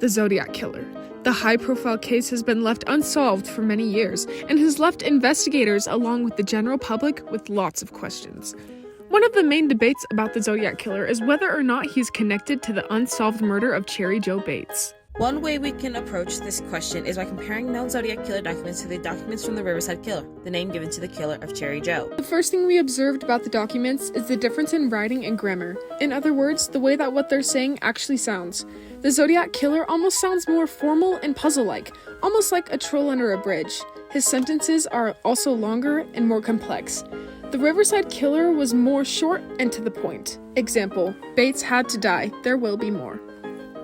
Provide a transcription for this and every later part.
the Zodiac Killer. The high-profile case has been left unsolved for many years and has left investigators along with the general public with lots of questions. One of the main debates about the Zodiac Killer is whether or not he's connected to the unsolved murder of Cherry Jo Bates. One way we can approach this question is by comparing known Zodiac Killer documents to the documents from the Riverside Killer, the name given to the killer of Cherry Jo. The first thing we observed about the documents is the difference in writing and grammar. In other words, the way that what they're saying actually sounds. The Zodiac Killer almost sounds more formal and puzzle-like, almost like a troll under a bridge. His sentences are also longer and more complex. The Riverside Killer was more short and to the point. Example, Bates had to die, there will be more.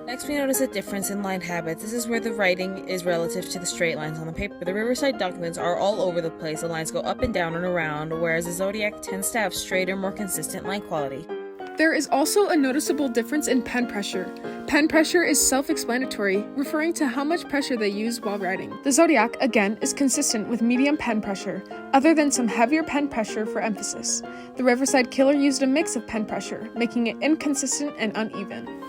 Next, we notice a difference in line habits. This is where the writing is relative to the straight lines on the paper. The Riverside documents are all over the place. The lines go up and down and around, whereas the Zodiac tends to have straighter, more consistent line quality. There is also a noticeable difference in pen pressure. Pen pressure is self-explanatory, referring to how much pressure they use while writing. The Zodiac, again, is consistent with medium pen pressure, other than some heavier pen pressure for emphasis. The Riverside Killer used a mix of pen pressure, making it inconsistent and uneven.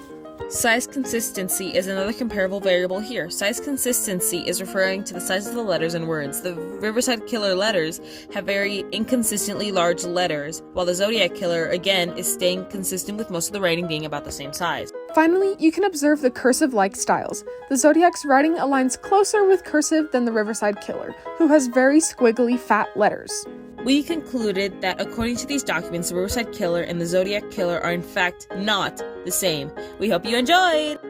Size consistency is another comparable variable here. Size consistency is referring to the size of the letters and words. The Riverside Killer letters have very inconsistently large letters, while the Zodiac Killer, again, is staying consistent with most of the writing being about the same size. Finally, you can observe the cursive-like styles. The Zodiac's writing aligns closer with cursive than the Riverside Killer, who has very squiggly, fat letters. We concluded that according to these documents, the Riverside Killer and the Zodiac Killer are in fact not the same. We hope you enjoyed!